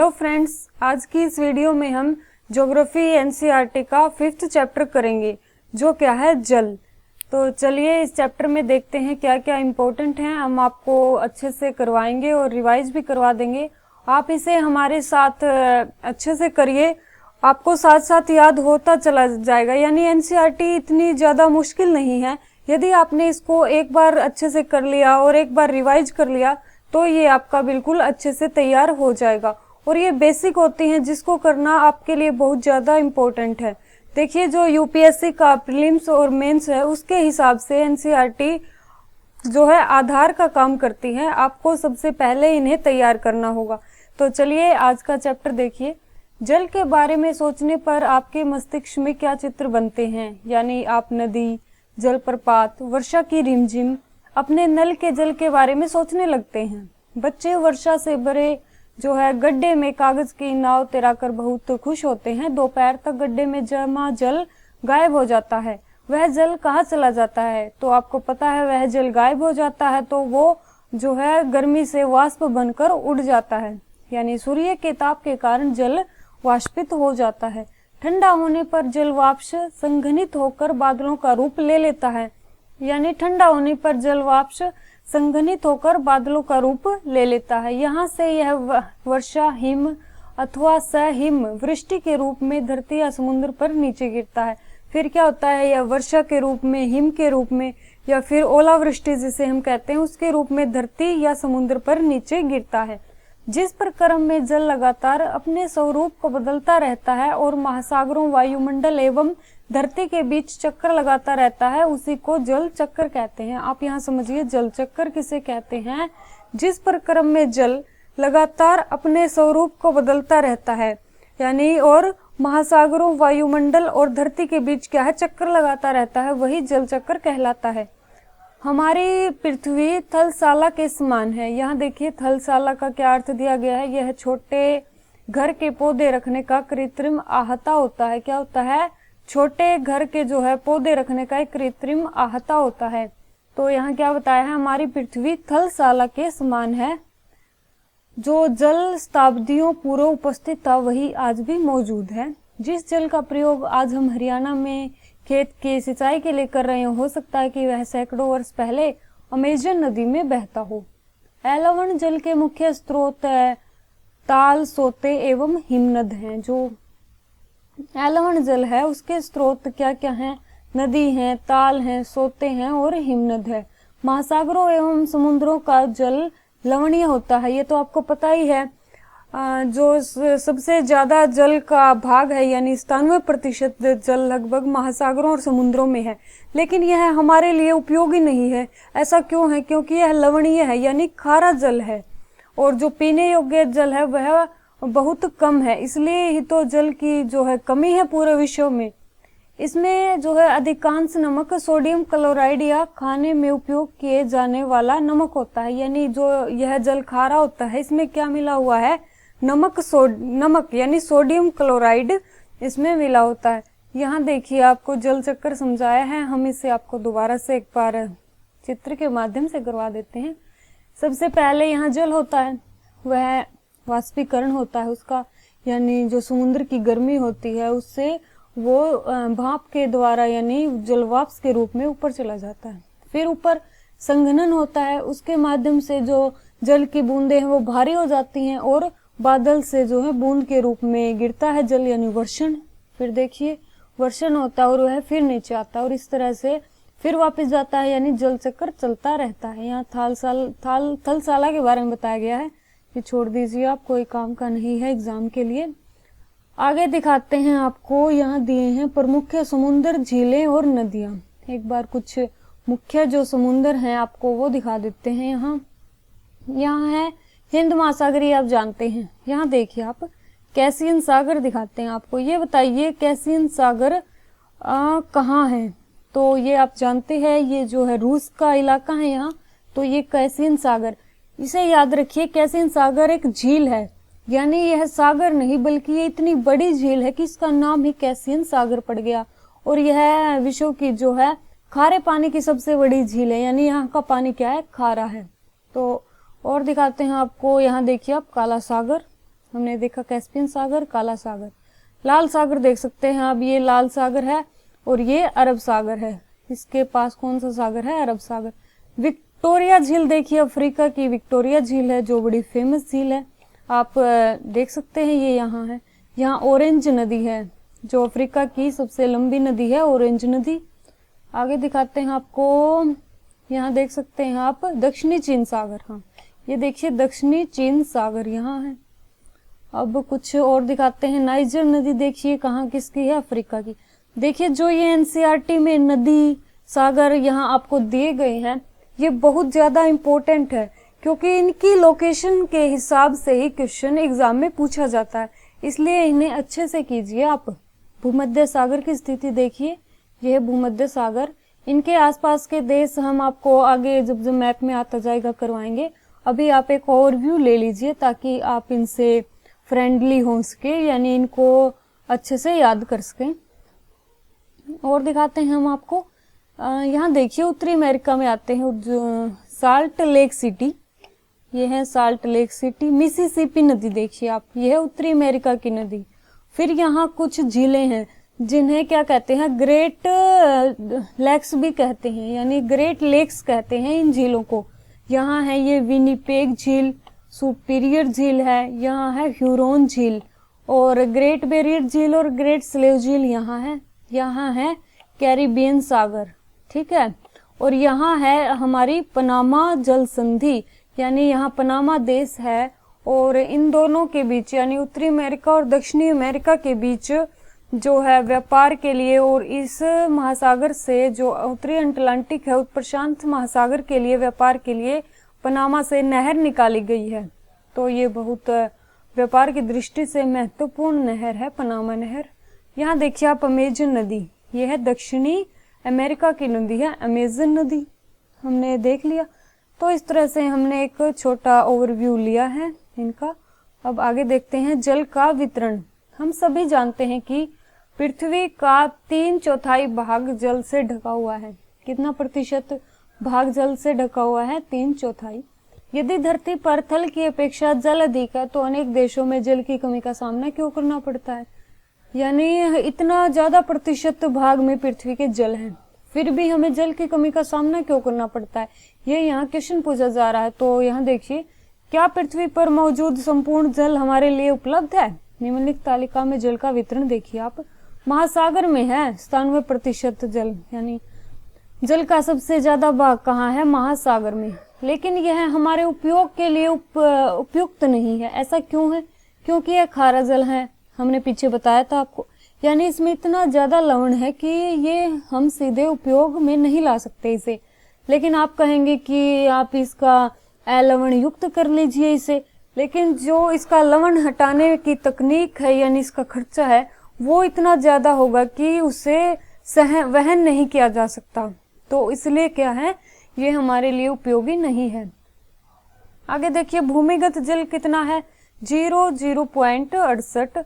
Hello friends, आज की इस वीडियो में हम ज्योग्राफी एनसीईआरटी का 5th चैप्टर करेंगे जो क्या है जल। तो चलिए इस चैप्टर में देखते हैं क्या क्या इम्पोर्टेंट है। हम आपको अच्छे से करवाएंगे और रिवाइज भी करवा देंगे। आप इसे हमारे साथ अच्छे से करिए, आपको साथ साथ याद होता चला जाएगा। यानी एनसीईआरटी इतनी ज़्यादा मुश्किल नहीं है। यदि आपने इसको एक बार अच्छे से कर लिया और एक बार रिवाइज कर लिया तो ये आपका बिल्कुल अच्छे से तैयार हो जाएगा। और ये बेसिक होती हैं जिसको करना आपके लिए बहुत ज़्यादा इम्पोर्टेंट है। देखिए, जो यूपीएससी का प्रीलिम्स और मेंस है उसके हिसाब से एनसीईआरटी जो है आधार का काम करती है। आपको सबसे पहले इन्हें तैयार करना होगा। तो चलिए आज का चैप्टर देखिए। जल के बारे में सोचने पर आपके मस्तिष्क में क्या चित्र बनते हैं? यानी आप नदी, जलप्रपात, वर्षा की रिमझिम, अपने नल के जल के बारे में सोचने लगते हैं। बच्चे वर्षा से भरे जो है गड्ढे में कागज की नाव तैराकर बहुत खुश होते हैं। दोपहर तक गड्ढे में जमा जल गायब हो जाता है। वह जल कहाँ चला जाता है? तो आपको पता है, वह जल गायब हो जाता है तो वो जो है गर्मी से वाष्प बनकर उड़ जाता है। यानी सूर्य के ताप के कारण जल वाष्पित हो जाता है। ठंडा होने पर जल वाष्प संघनित होकर बादलों का रूप ले लेता है। यानी ठंडा होने पर जल वाष्प संघनित होकर बादलों का रूप ले लेता है। यहाँ से यह वर्षा, हिम अथवा सहिम वृष्टि के रूप में धरती या समुद्र पर नीचे गिरता है। फिर क्या होता है? यह वर्षा के रूप में, हिम के रूप में, या फिर ओलावृष्टि जिसे हम कहते हैं उसके रूप में धरती या समुद्र पर नीचे गिरता है। जिस पर क्रम में जल लगातार अपने स्वरूप को बदलता रहता है और महासागरों, वायुमंडल एवं धरती के बीच चक्कर लगाता रहता है, उसी को जल चक्कर कहते हैं। आप यहाँ समझिए जल चक्कर किसे कहते हैं? जिस पर क्रम में जल लगातार अपने स्वरूप को बदलता रहता है, यानी और महासागरों, वायुमंडल और धरती के बीच क्या है, चक्कर लगाता रहता है, वही जल चक्कर कहलाता है। हमारी पृथ्वी थलशाला के समान है। यहाँ देखिए थलशाला का क्या अर्थ दिया गया है। यह छोटे घर के पौधे रखने का कृत्रिम आहता होता है। क्या होता है? छोटे घर के जो है पौधे रखने का एक कृत्रिम आहता होता है। तो यहाँ क्या बताया है? हमारी पृथ्वी थलशाला के समान है। जो जल शताब्दियों पूर्व उपस्थित था वही आज भी मौजूद है। जिस जल का प्रयोग आज हम हरियाणा में खेत की सिंचाई के लिए कर रहे हो सकता है कि वह सैकड़ों वर्ष पहले अमेजन नदी में बहता हो। एलवण जल के मुख्य स्रोत है ताल, सोते एवं हिमनद हैं। जो एलवण जल है उसके स्रोत क्या क्या हैं? नदी हैं, ताल हैं, सोते हैं और हिमनद है। महासागरों एवं समुद्रों का जल लवणीय होता है, ये तो आपको पता ही है। जो सबसे ज्यादा जल का भाग है यानी 97% जल लगभग महासागरों और समुद्रों में है। लेकिन यह हमारे लिए उपयोगी नहीं है। ऐसा क्यों है? क्योंकि यह लवणीय है यानी खारा जल है और जो पीने योग्य जल है वह बहुत कम है। इसलिए ही तो जल की जो है कमी है पूरे विश्व में। इसमें जो है अधिकांश नमक सोडियम क्लोराइड या खाने में उपयोग किए जाने वाला नमक होता है। यानी जो यह जल खारा होता है इसमें क्या मिला हुआ है? नमक यानी सोडियम क्लोराइड इसमें मिला होता है। यहाँ देखिए आपको जल चक्कर समझाया है, हम इसे आपको दोबारा से एक बार चित्र के माध्यम से करवा देते हैं। सबसे पहले यहाँ जल होता है, वह वाष्पीकरण होता है उसका, यानी जो समुद्र की गर्मी होती है उससे वो भाप के द्वारा यानी जलवाष्प के रूप में ऊपर चला जाता है। फिर ऊपर संघनन होता है, उसके माध्यम से जो जल की बूंदें हैं वो भारी हो जाती हैं और बादल से जो है बूंद के रूप में गिरता है जल, यानी वर्षण। फिर देखिए वर्षण होता है और वह फिर नीचे आता है और इस तरह से फिर वापस जाता है, यानी जल चक्कर चलता रहता है। यहाँ थलशाला के बारे में बताया गया है, ये छोड़ दीजिए, आप कोई काम का नहीं है एग्जाम के लिए। आगे दिखाते हैं आपको, यहाँ दिए हैं प्रमुख समुद्र, झीलें और नदियाँ। एक बार कुछ मुख्य जो समुद्र हैं आपको वो दिखा देते हैं। यहाँ है हिंद महासागर, ये आप जानते हैं। यहाँ देखिए आप कैसियन सागर दिखाते हैं आपको। ये बताइए कैसियन सागर कहाँ है? तो ये आप जानते हैं, ये जो है रूस का इलाका है यहाँ। तो ये कैसियन सागर, इसे याद रखिए, कैसियन सागर एक झील है। यानी यह सागर नहीं बल्कि ये इतनी बड़ी झील है कि इसका नाम ही कैसियन सागर पड़ गया। और यह विश्व की जो है खारे पानी की सबसे बड़ी झील है, यानी यहाँ का पानी क्या है? खारा है। तो और दिखाते हैं आपको, यहाँ देखिए आप काला सागर, हमने देखा कैस्पियन सागर, काला सागर। लाल सागर देख सकते हैं अब, ये लाल सागर है और ये अरब सागर है। इसके पास कौन सा सागर है? अरब सागर। विक्टोरिया झील देखिए, अफ्रीका की विक्टोरिया झील है जो बड़ी फेमस झील है। आप देख सकते हैं ये यहाँ है। यहाँ ऑरेंज नदी है जो अफ्रीका की सबसे लंबी नदी है, ऑरेंज नदी। आगे दिखाते हैं आपको, यहाँ देख सकते हैं आप दक्षिणी चीन सागर। हाँ, ये देखिए दक्षिणी चीन सागर यहाँ है। अब कुछ और दिखाते हैं। नाइजर नदी देखिए कहाँ किसकी है? अफ्रीका की। देखिए जो ये एनसीईआरटी में नदी सागर यहाँ आपको दिए गए हैं, ये बहुत ज्यादा इम्पोर्टेंट है क्योंकि इनकी लोकेशन के हिसाब से ही क्वेश्चन एग्जाम में पूछा जाता है, इसलिए इन्हें अच्छे से कीजिए आप। भूमध्य सागर की स्थिति देखिए, यह है भूमध्य सागर। इनके आसपास के देश हम आपको आगे जब जब मैप में आता जाएगा करवाएंगे। अभी आप एक ओवरव्यू ले लीजिए ताकि आप इनसे फ्रेंडली हो सके, यानी इनको अच्छे से याद कर सकें। और दिखाते हैं हम आपको, यहाँ देखिए उत्तरी अमेरिका में आते हैं साल्ट लेक सिटी। ये है साल्ट लेक सिटी। मिसिसिपी नदी देखिए आप, ये है उत्तरी अमेरिका की नदी। फिर यहाँ कुछ झीलें हैं जिन्हें क्या कहते हैं? ग्रेट लेक्स भी कहते हैं, यानी ग्रेट लेक्स कहते हैं इन झीलों को। यहाँ है ये विनिपेग झील, सुपीरियर झील है, यहाँ है ह्यूरोन झील, और ग्रेट बैरियर झील और ग्रेट स्लेव झील यहाँ है। यहाँ है कैरिबियन सागर, ठीक है। और यहाँ है हमारी पनामा जल संधि, यानी यहाँ पनामा देश है और इन दोनों के बीच यानी उत्तरी अमेरिका और दक्षिणी अमेरिका के बीच जो है व्यापार के लिए, और इस महासागर से जो उत्तरी अटलांटिक है, प्रशांत महासागर के लिए व्यापार के लिए पनामा से नहर निकाली गई है। तो ये बहुत व्यापार की दृष्टि से महत्वपूर्ण नहर है पनामा नहर। यहाँ देखिए आप अमेजन नदी, ये है दक्षिणी अमेरिका की नदी है अमेजन नदी, हमने देख लिया। तो इस तरह से हमने एक छोटा ओवरव्यू लिया है इनका। अब आगे देखते हैं जल का वितरण। हम सभी जानते हैं कि पृथ्वी का 3/4 भाग जल से ढका हुआ है। कितना प्रतिशत भाग जल से ढका हुआ है? 3/4। यदि धरती पर थल की अपेक्षा जल अधिक है तो अनेक देशों में जल की कमी का सामना क्यों करना पड़ता है? यानी इतना ज्यादा प्रतिशत भाग में पृथ्वी के जल हैं, फिर भी हमें जल की कमी का सामना क्यों करना पड़ता है? ये यहाँ क्वेश्चन पूछा जा रहा है। तो यहाँ देखिए, क्या पृथ्वी पर मौजूद संपूर्ण जल हमारे लिए उपलब्ध है? निम्नलिखित तालिका में जल का वितरण देखिए आप। महासागर में है 97% जल, यानी जल का सबसे ज्यादा भाग कहाँ है? महासागर में। लेकिन यह हमारे उपयोग के लिए उपयुक्त नहीं है। ऐसा क्यों है? क्योंकि यह खारा जल है, हमने पीछे बताया था आपको। यानी इसमें इतना ज्यादा लवण है कि ये हम सीधे उपयोग में नहीं ला सकते इसे। लेकिन आप कहेंगे कि आप इसका लवण युक्त कर लीजिए इसे, लेकिन जो इसका लवण हटाने की तकनीक है यानी इसका खर्चा है वो इतना ज्यादा होगा कि उसे वहन नहीं किया जा सकता। तो इसलिए क्या है, ये हमारे लिए उपयोगी नहीं है। आगे देखिए भूमिगत जल कितना है? 0.68।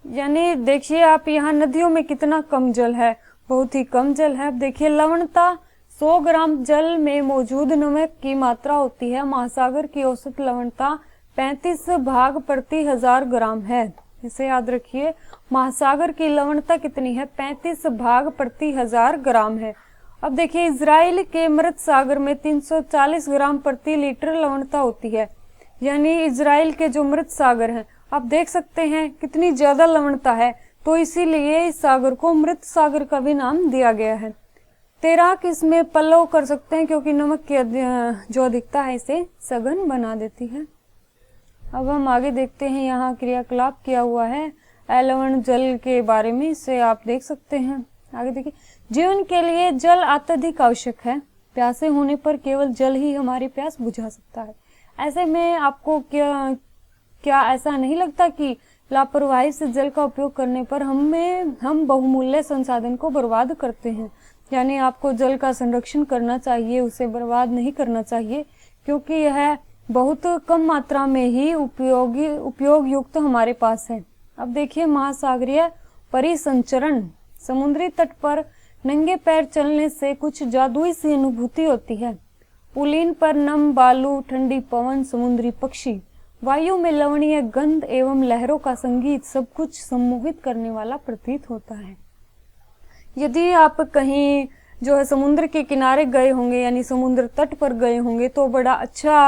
यानी देखिए आप यहाँ नदियों में कितना कम जल है, बहुत ही कम जल है। अब देखिए लवणता 100 ग्राम जल में मौजूद नमक की मात्रा होती है। महासागर की औसत लवणता 35 भाग प्रति 1000 ग्राम है। इसे याद रखिए, महासागर की लवणता कितनी है? 35 भाग प्रति 1000 ग्राम है। अब देखिए इजराइल के मृत सागर में 340 ग्राम प्रति लीटर लवणता होती है। यानी इजराइल के जो मृत सागर हैं, आप देख सकते हैं कितनी ज्यादा लवणता है। तो इसीलिए इस सागर को मृत सागर का भी नाम दिया गया है। तैराक इसमें पल्लव कर सकते हैं क्योंकि नमक की जो अधिकता है इसे सघन बना देती है। अब हम आगे देखते हैं, यहाँ क्रियाकलाप किया हुआ है लवण जल के बारे में, इसे आप देख सकते हैं। आगे देखिए, जीवन के लिए जल अत्यधिक आवश्यक है। प्यासे होने पर केवल जल ही हमारी प्यास बुझा सकता है। ऐसे में आपको क्या ऐसा नहीं लगता कि लापरवाही से जल का उपयोग करने पर हम बहुमूल्य संसाधन को बर्बाद करते हैं? यानी आपको जल का संरक्षण करना चाहिए, उसे बर्बाद नहीं करना चाहिए, क्योंकि यह बहुत कम मात्रा में ही उपयोग युक्त हमारे पास है। अब देखिए महासागरीय परिसंचरण। समुद्री तट पर नंगे पैर चलने से कुछ जादुई सी अनुभूति होती है। पुलीन पर नम बालू, ठंडी पवन, समुद्री पक्षी, वायु में लवणीय गंध एवं लहरों का संगीत सब कुछ सम्मोहित करने वाला प्रतीत होता है। यदि आप कहीं जो है समुद्र के किनारे गए होंगे यानी समुद्र तट पर गए होंगे तो बड़ा अच्छा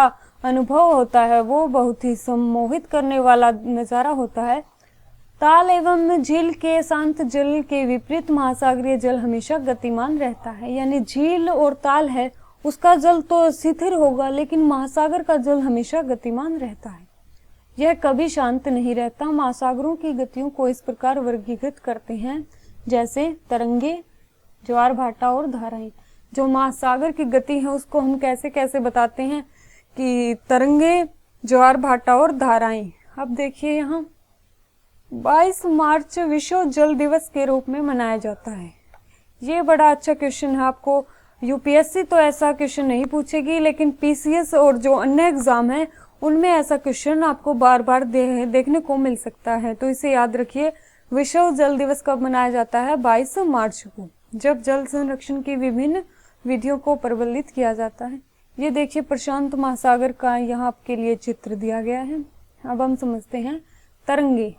अनुभव होता है, वो बहुत ही सम्मोहित करने वाला नज़ारा होता है। ताल एवं झील के शांत जल के विपरीत महासागरीय जल हमेशा गतिमान रहता है। यानी झील और ताल है उसका जल तो शिथिल होगा, लेकिन महासागर का जल हमेशा गतिमान रहता है, यह कभी शांत नहीं रहता। महासागरों की गतियों को इस प्रकार वर्गीकृत करते हैं जैसे तरंगे, ज्वार भाटा और धाराएं। जो महासागर की गति है उसको हम कैसे कैसे बताते हैं कि तरंगे, ज्वार भाटा और धाराएं। अब देखिए यहाँ 22 मार्च विश्व जल दिवस के रूप में मनाया जाता है। ये बड़ा अच्छा क्वेश्चन है, आपको यूपीएससी तो ऐसा क्वेश्चन नहीं पूछेगी, लेकिन पीसीएस और जो अन्य एग्जाम है उनमें ऐसा क्वेश्चन आपको बार बार देखने को मिल सकता है। तो इसे याद रखिए, विश्व जल दिवस कब मनाया जाता है? 22 मार्च को, जब जल संरक्षण की विभिन्न विधियों को प्रबलित किया जाता है। ये देखिए प्रशांत महासागर का यहाँ आपके लिए चित्र दिया गया है। अब हम समझते हैं तरंगे।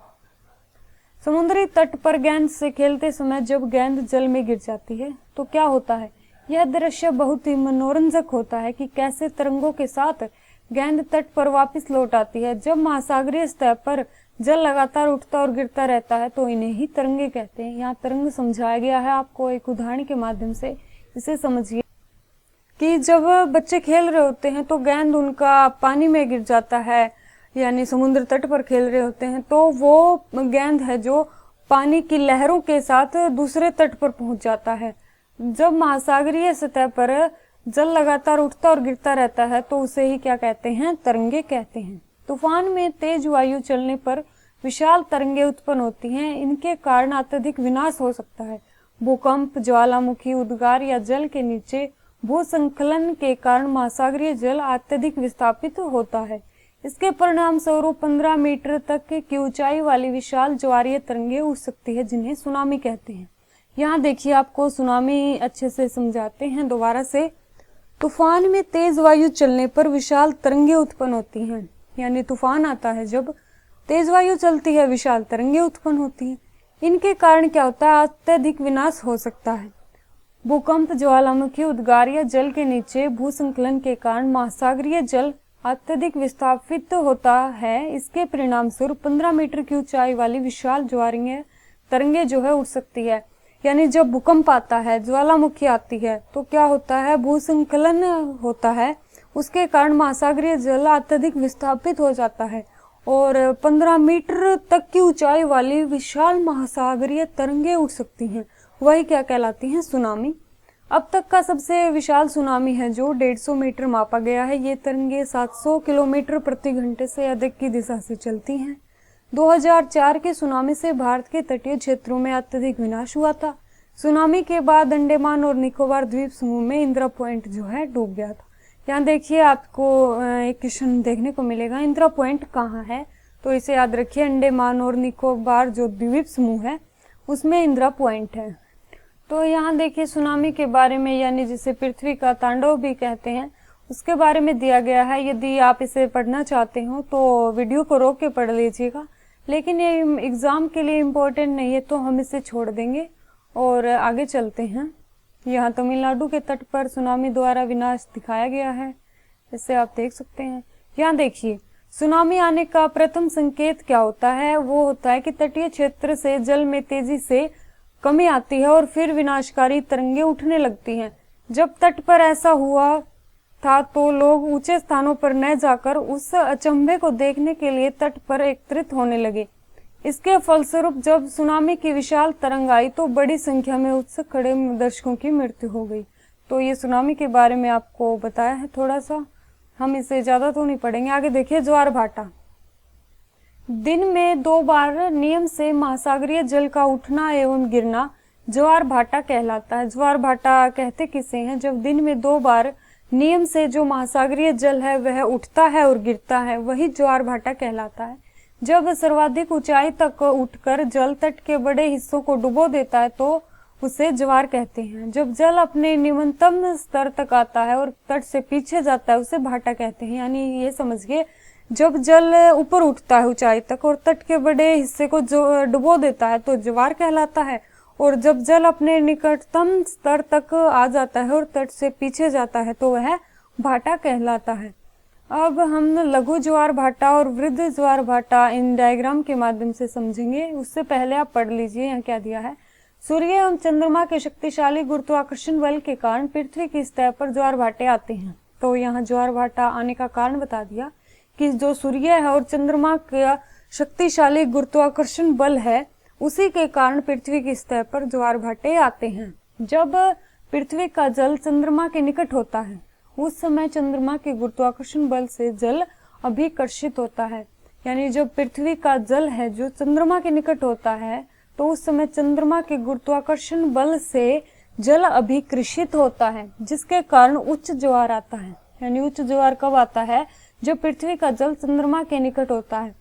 समुद्री तट पर गेंद से खेलते समय जब गेंद जल में गिर जाती है तो क्या होता है? यह दृश्य बहुत ही मनोरंजक होता है कि कैसे तरंगों के साथ गेंद तट पर वापस लौट आती है। जब महासागरीय सतह पर जल लगातार उठता और गिरता रहता है तो इन्हें ही तरंगे कहते हैं। यहाँ तरंग समझाया गया है आपको एक उदाहरण के माध्यम से। इसे समझिए कि जब बच्चे खेल रहे होते हैं तो गेंद उनका पानी में गिर जाता है, यानी समुद्र तट पर खेल रहे होते हैं, तो वो गेंद है जो पानी की लहरों के साथ दूसरे तट पर पहुंच जाता है। जब महासागरीय सतह पर जल लगातार उठता और गिरता रहता है तो उसे ही क्या कहते हैं? तरंगे कहते हैं। तूफान में तेज वायु चलने पर विशाल तरंगे उत्पन्न होती हैं। इनके कारण अत्यधिक विनाश हो सकता है। भूकंप, ज्वालामुखी, उद्गार या जल के नीचे भूसंकलन के कारण महासागरीय जल अत्यधिक विस्थापित होता है। इसके परिणाम स्वरूप 15 मीटर तक की ऊंचाई वाली विशाल ज्वारीय तरंगे उठ सकती है, जिन्हें सुनामी कहते हैं। यहाँ देखिए आपको सुनामी अच्छे से समझाते हैं दोबारा से। तूफान में तेज वायु चलने पर विशाल तरंगे उत्पन्न होती हैं। यानी तूफान आता है, जब तेज वायु चलती है विशाल तरंगे उत्पन्न होती हैं। इनके कारण क्या होता है? अत्यधिक विनाश हो सकता है। भूकंप, ज्वालामुखी, उद्गार या जल के नीचे भूसंकलन के कारण महासागरीय जल अत्यधिक विस्थापित होता है। इसके परिणाम स्वरूप 15 मीटर की ऊंचाई वाली विशाल ज्वारीय तरंगे जो है उठ सकती है। यानी जब भूकंप आता है, ज्वालामुखी आती है, तो क्या होता है? भूसंकलन होता है। उसके कारण महासागरीय जल अत्यधिक विस्थापित हो जाता है और 15 मीटर तक की ऊंचाई वाली विशाल महासागरीय तरंगे उठ सकती हैं। वही क्या कहलाती हैं? सुनामी। अब तक का सबसे विशाल सुनामी है जो 150 मीटर मापा गया है। ये तरंगे 700 किलोमीटर प्रति घंटे से अधिक की दिशा से चलती हैं। 2004 के सुनामी से भारत के तटीय क्षेत्रों में अत्यधिक विनाश हुआ था। सुनामी के बाद अंडमान और निकोबार द्वीप समूह में इंदिरा पॉइंट जो है डूब गया था। यहाँ देखिए आपको एक क्वेश्चन देखने को मिलेगा, इंदिरा पॉइंट कहाँ है? तो इसे याद रखिए, अंडमान और निकोबार जो द्वीप समूह है उसमें इंदिरा पॉइंट है। तो यहाँ देखिए सुनामी के बारे में, यानी जिसे पृथ्वी का तांडव भी कहते हैं, उसके बारे में दिया गया है। यदि आप इसे पढ़ना चाहते हो तो वीडियो को रोक के पढ़ लीजिएगा, लेकिन ये एग्जाम के लिए इम्पोर्टेंट नहीं है तो हम इसे छोड़ देंगे और आगे चलते हैं। यहाँ तमिलनाडु के तट पर सुनामी द्वारा विनाश दिखाया गया है, इसे आप देख सकते हैं। यहाँ देखिए सुनामी आने का प्रथम संकेत क्या होता है? वो होता है कि तटीय क्षेत्र से जल में तेजी से कमी आती है और फिर विनाशकारी तरंगे उठने लगती हैं। जब तट पर ऐसा हुआ था तो लोग ऊंचे स्थानों पर न जाकर उस अचंभे को देखने के लिए तट पर एकत्रित होने लगे। इसके फलस्वरूप जब सुनामी की विशाल तरंग आई तो बड़ी संख्या में उत्सुक खड़े दर्शकों की मृत्यु हो गई। तो ये सुनामी के बारे में आपको बताया है थोड़ा सा, हम इसे ज्यादा तो नहीं पढ़ेंगे। आगे देखिए ज्वार भाटा। दिन में 2 बार नियम से महासागरीय जल का उठना एवं गिरना ज्वार भाटा कहलाता है। ज्वार भाटा कहते किसे हैं? जब दिन में 2 बार नियम से जो महासागरीय जल है वह उठता है और गिरता है, वही ज्वार भाटा कहलाता है। जब सर्वाधिक ऊंचाई तक उठकर जल तट के बड़े हिस्सों को डुबो देता है तो उसे ज्वार कहते हैं। जब जल अपने निम्नतम स्तर तक आता है और तट से पीछे जाता है उसे भाटा कहते हैं। यानी ये समझिए जब जल ऊपर उठता है ऊंचाई तक और तट के बड़े हिस्से को जो डुबो देता है तो ज्वार कहलाता है। और जब जल अपने निकटतम स्तर तक आ जाता है और तट से पीछे जाता है तो वह भाटा कहलाता है। अब हम लघु ज्वार भाटा और वृद्ध ज्वार भाटा इन डायग्राम के माध्यम से समझेंगे। उससे पहले आप पढ़ लीजिए यहाँ क्या दिया है। सूर्य एवं चंद्रमा के शक्तिशाली गुरुत्वाकर्षण बल के कारण पृथ्वी की सतह पर ज्वार भाटे आते हैं। तो यहाँ ज्वार भाटा आने का कारण बता दिया कि जो सूर्य है और चंद्रमा का शक्तिशाली गुरुत्वाकर्षण बल है उसी के कारण पृथ्वी की सतह पर ज्वार भाटे आते हैं। जब पृथ्वी का जल चंद्रमा के निकट होता है उस समय चंद्रमा के गुरुत्वाकर्षण बल से जल अभिकर्षित होता है। यानी जब पृथ्वी का जल है जो चंद्रमा के निकट होता है तो उस समय चंद्रमा के गुरुत्वाकर्षण बल से जल अभिकृषित होता है, जिसके कारण उच्च ज्वार आता है। यानी उच्च ज्वार कब आता है? जब पृथ्वी का जल चंद्रमा के निकट होता है।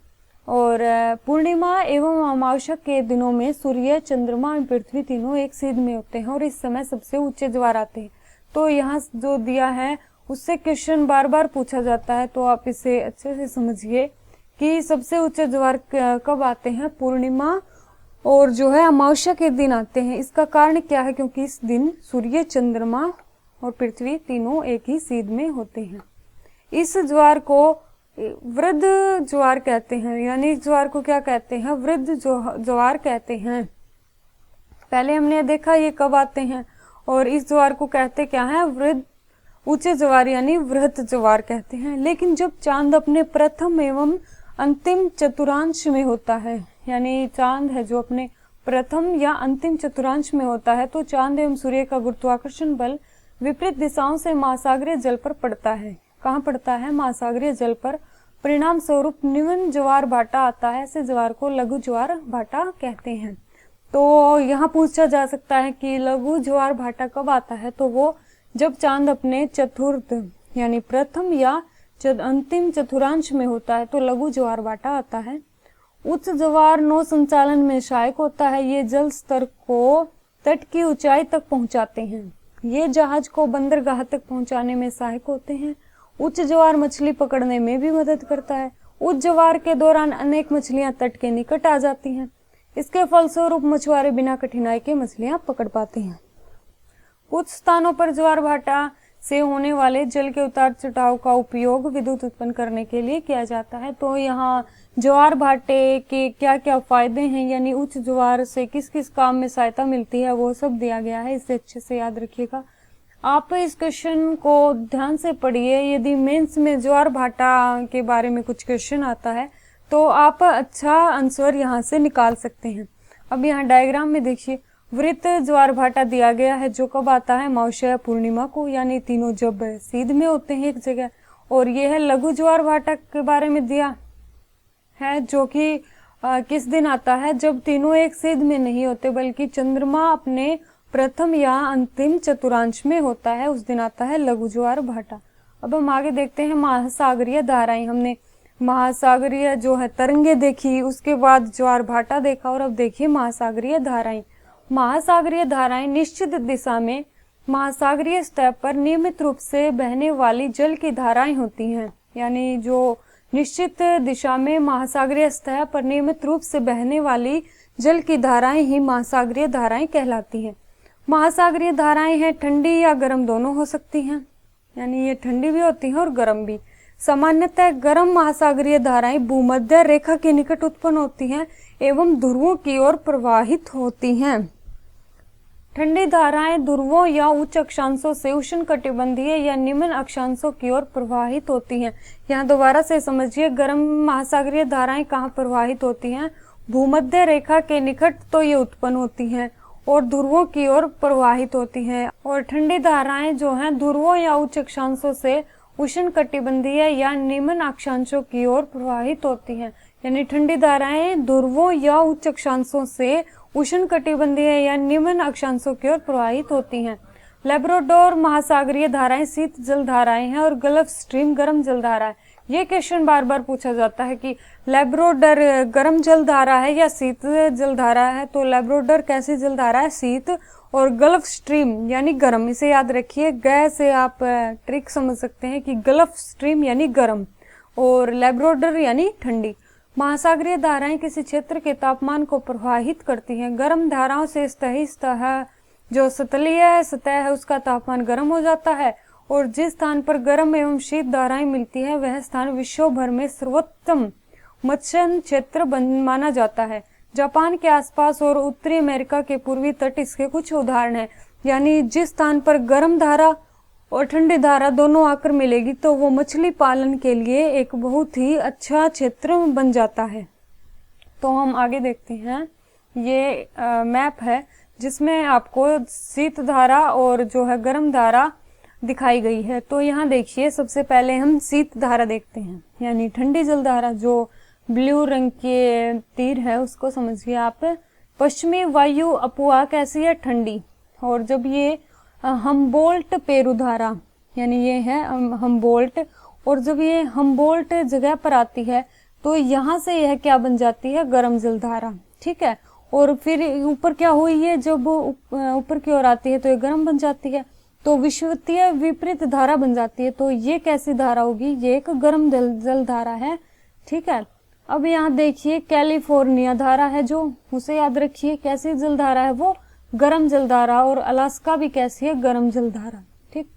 और पूर्णिमा एवं अमावस्या के दिनों में सूर्य, चंद्रमा और पृथ्वी तीनों एक सीध में होते हैं और इस समय सबसे ऊंचे ज्वार आते हैं। तो यहाँ जो दिया है उससे क्वेश्चन बार बार पूछा जाता है, तो आप इसे अच्छे से समझिए कि सबसे ऊंचे ज्वार कब आते हैं? पूर्णिमा और जो है अमावस्या के दिन आते हैं। इसका कारण क्या है? क्योंकि इस दिन सूर्य, चंद्रमा और पृथ्वी तीनों एक ही सीध में होते हैं। इस ज्वार को वृद्ध ज्वार कहते हैं। यानी इस ज्वार को क्या कहते हैं? वृद्ध ज्वार कहते हैं। पहले हमने देखा ये कब आते हैं, और इस ज्वार को कहते क्या है? वृद्ध ऊंचे ज्वार यानी वृहत ज्वार कहते हैं। लेकिन जब चांद अपने प्रथम एवं अंतिम चतुर्थांश में होता है, यानी चांद है जो अपने प्रथम या अंतिम चतुर्थांश में होता है, तो चांद एवं सूर्य का गुरुत्वाकर्षण बल विपरीत दिशाओं से महासागरीय जल पर पड़ता है। कहाँ पड़ता है? महासागरीय जल पर। परिणाम स्वरूप निम्न ज्वार भाटा आता है। ऐसे ज्वार को लघु ज्वार भाटा कहते हैं। तो यहाँ पूछा जा सकता है कि लघु ज्वार भाटा कब आता है? तो वो जब चांद अपने चतुर्थ यानी प्रथम या अंतिम चतुर्थांश में होता है तो लघु ज्वार भाटा आता है। उच्च ज्वार नौ संचालन में सहायक होता है। ये जल स्तर को तट की ऊंचाई तक पहुंचाते हैं। ये जहाज को बंदरगाह तक पहुंचाने में सहायक होते हैं। उच्च ज्वार मछली पकड़ने में भी मदद करता है। उच्च ज्वार के दौरान अनेक मछलियां तट के निकट आ जाती हैं। इसके फलस्वरूप मछुआरे बिना कठिनाई के मछलियां पकड़ पाते हैं। कुछ स्थानों पर ज्वार भाटा से होने वाले जल के उतार चढ़ाव का उपयोग विद्युत उत्पन्न करने के लिए किया जाता है। तो यहाँ ज्वार भाटे के क्या क्या फायदे हैं, यानी उच्च ज्वार से किस किस काम में सहायता मिलती है, वो सब दिया गया है। इसे अच्छे से याद रखिएगा। आप इस क्वेश्चन को ध्यान से पढ़िए। यदि मेंस में ज्वार भाटा के बारे में कुछ क्वेश्चन आता है तो आप अच्छा आंसर यहाँ से निकाल सकते हैं। अब यहाँ डायग्राम में देखिए, वृत्त ज्वार भाटा दिया गया है जो कब आता है? अमावस्या पूर्णिमा को, यानी तीनों जब सीध में होते हैं एक जगह। और ये है लघु ज्वार भाटा के बारे में दिया है जो कि किस दिन आता है? जब तीनों एक सीध में नहीं होते बल्कि चंद्रमा अपने प्रथम या अंतिम चतुर्थांश में होता है, उस दिन आता है लघु ज्वार भाटा। अब हम आगे देखते हैं महासागरीय धाराएं। हमने महासागरीय जो है तरंगे देखी, उसके बाद ज्वार भाटा देखा, और अब देखिए महासागरीय धाराएं। महासागरीय धाराएं निश्चित दिशा में महासागरीय सतह पर नियमित रूप से बहने वाली जल की धाराएं होती हैं। यानी जो निश्चित दिशा में महासागरीय सतह पर नियमित रूप से बहने वाली जल की धाराएं ही महासागरीय धाराएं कहलाती हैं। महासागरीय धाराएं हैं ठंडी या गर्म दोनों हो सकती हैं, यानी ये ठंडी भी होती हैं और गर्म भी। सामान्यतः गर्म महासागरीय धाराएं भूमध्य रेखा के निकट उत्पन्न होती हैं एवं ध्रुवों की ओर प्रवाहित होती हैं। ठंडी धाराएं ध्रुवों या उच्च अक्षांशों से उष्णकटिबंधीय या निम्न अक्षांशों की ओर प्रवाहित होती हैं। यहाँ दोबारा से समझिए, गर्म महासागरीय धाराएं कहाँ प्रवाहित होती हैं? भूमध्य रेखा के निकट तो ये उत्पन्न होती हैं और ध्रुवों की ओर प्रवाहित होती हैं। और ठंडी धाराएं जो हैं ध्रुवों या उच्च अक्षांशों से उष्णकटिबंधीय या निम्न अक्षांशों की ओर प्रवाहित होती हैं। यानी ठंडी धाराएं ध्रुवों या उच्च अक्षांशों से उष्णकटिबंधीय या निम्न अक्षांशों की ओर प्रवाहित होती हैं। लैब्राडोर महासागरीय धाराएं शीत जल धाराएं हैं और गल्फ स्ट्रीम गर्म जल धारा है। ये क्वेश्चन बार बार पूछा जाता है कि लैब्राडोर गर्म जल धारा है या शीत जल धारा है। तो लैब्राडोर कैसी जल धारा है? शीत। और गल्फ स्ट्रीम यानी गर्म। इसे याद रखिए, गै से आप ट्रिक समझ सकते हैं कि गल्फ स्ट्रीम यानी गर्म। और लैब्राडोर यानी ठंडी। महासागरीय धाराएं किसी क्षेत्र के तापमान को प्रभावित करती हैं। गर्म धाराओं से सतह जो सतलीय सतह है उसका तापमान गर्म हो जाता है, और जिस स्थान पर गर्म एवं शीत धाराएं मिलती है वह स्थान विश्व भर में सर्वोत्तम मत्स्य क्षेत्र माना जाता है। जापान के आसपास और उत्तरी अमेरिका के पूर्वी तट इसके कुछ उदाहरण हैं। यानी जिस स्थान पर गर्म धारा और ठंडी धारा दोनों आकर मिलेगी तो वो मछली पालन के लिए एक बहुत ही अच्छा क्षेत्र बन जाता है। तो हम आगे देखते हैं। ये मैप है जिसमें आपको शीत धारा और जो है गर्म धारा दिखाई गई है। तो यहाँ देखिए, सबसे पहले हम शीत धारा देखते हैं, यानी ठंडी जल धारा। जो ब्लू रंग के तीर है उसको समझिए आप। पश्चिमी वायु अपवाह कैसी है? ठंडी। और जब ये हम्बोल्ट पेरू धारा, यानी ये है हम्बोल्ट, और जब ये हम्बोल्ट जगह पर आती है तो यहाँ से यह क्या बन जाती है? गर्म जल धारा। ठीक है। और फिर ऊपर क्या हुई है? जब ऊपर की ओर आती है तो ये गर्म बन जाती है, तो विषुवतीय विपरीत धारा बन जाती है। तो ये कैसी धारा होगी? ये एक गर्म जल धारा है। ठीक है। अब यहाँ देखिए, कैलिफोर्निया धारा है जो, उसे याद रखिए। कैसी जल धारा है वो? गर्म जल धारा। और अलास्का भी कैसी है? गर्म जल धारा। ठीक।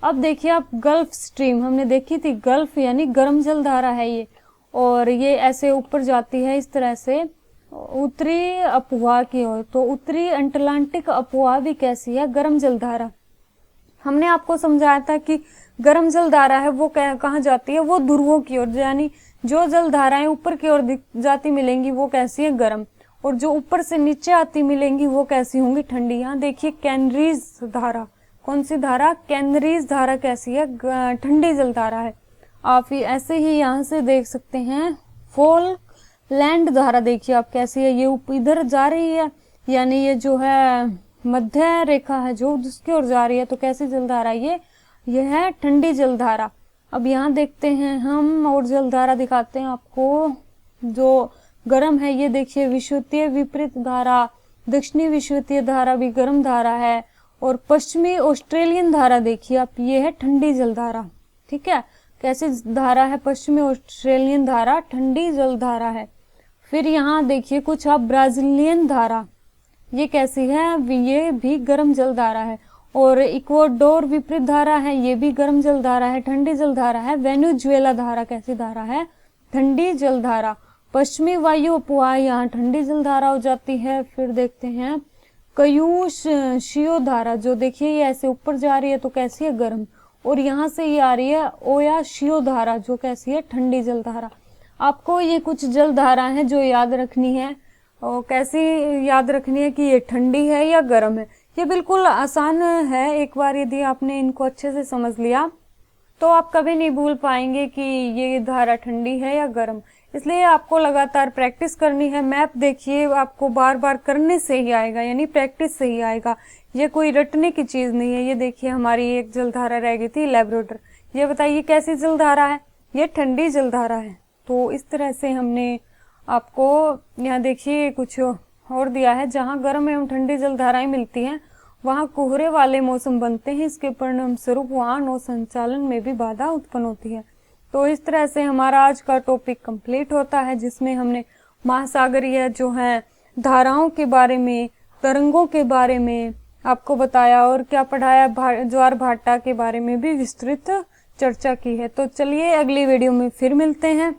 अब देखिए आप, गल्फ स्ट्रीम हमने देखी थी। गल्फ यानी गर्म जल धारा है ये, और ये ऐसे ऊपर जाती है इस तरह से उत्तरी अपवाह की ओर। तो उत्तरी अटलांटिक अपवाह भी कैसी है? गर्म जल धारा। हमने आपको समझाया था कि गर्म जल धारा है वो कहाँ जाती है? वो ध्रुवों की ओर, यानी जो जल धाराएं ऊपर की ओर जाती मिलेंगी वो कैसी है? गर्म। और जो ऊपर से नीचे आती मिलेंगी वो कैसी होंगी? ठंडी। यहाँ देखिए, कैनरीज धारा। कौन सी धारा? कैनरीज धारा कैसी है? ठंडी जल धारा है। आप ऐसे ही यहाँ से देख सकते हैं। फॉल लैंड धारा देखिए आप कैसी है? ये इधर जा रही है, यानी ये जो है मध्य रेखा है जो जिसकी ओर जा रही है। तो कैसी जल धारा? ये है ठंडी जल धारा। अब यहाँ देखते हैं हम, और जल धारा दिखाते हैं आपको जो गर्म है। ये देखिए, विषुवतीय विपरीत धारा, दक्षिणी विषुवतीय धारा भी गर्म धारा है। और पश्चिमी ऑस्ट्रेलियन धारा देखिए आप, ये है ठंडी जल धारा। ठीक है। कैसी धारा है? पश्चिमी ऑस्ट्रेलियन धारा ठंडी जल धारा है। फिर यहाँ देखिए कुछ आप, ब्राजीलियन धारा, ये कैसी है? ये भी गर्म जल धारा है। और इक्वाडोर विपरीत धारा है, ये भी गर्म जल धारा है, ठंडी जल धारा है। वेनेजुएला धारा कैसी धारा है? ठंडी जल धारा। पश्चिमी वायु अपवाह यहाँ ठंडी जल धारा हो जाती है। फिर देखते हैं कयूशियो धारा, जो देखिए ये ऐसे ऊपर जा रही है तो कैसी है? गर्म। और यहाँ से ये आ रही है ओयाशियो धारा, जो कैसी है? ठंडी जल धारा। आपको ये कुछ जल धारा है जो याद रखनी है। और कैसी याद रखनी है कि ये ठंडी है या गर्म है? ये बिल्कुल आसान है। एक बार यदि आपने इनको अच्छे से समझ लिया तो आप कभी नहीं भूल पाएंगे कि ये धारा ठंडी है या गर्म। इसलिए आपको लगातार प्रैक्टिस करनी है। मैप देखिए, आपको बार बार करने से ही आएगा, यानी प्रैक्टिस से ही आएगा। ये कोई रटने की चीज नहीं है। ये देखिए, हमारी एक जलधारा रह गई थी, लैब्राडोर। ये बताइए कैसी जलधारा है? ये ठंडी जलधारा है। तो इस तरह से हमने आपको यहाँ देखिए कुछ और दिया है। जहाँ गर्म एवं ठंडी जलधाराएं मिलती हैं वहाँ कोहरे वाले मौसम बनते हैं। इसके परिणाम स्वरूप वहाँ नौ संचालन में भी बाधा उत्पन्न होती है। तो इस तरह से हमारा आज का टॉपिक कंप्लीट होता है, जिसमें हमने महासागरीय जो है धाराओं के बारे में, तरंगों के बारे में आपको बताया, और क्या पढ़ाया, ज्वार भाटा के बारे में भी विस्तृत चर्चा की है। तो चलिए अगली वीडियो में फिर मिलते हैं।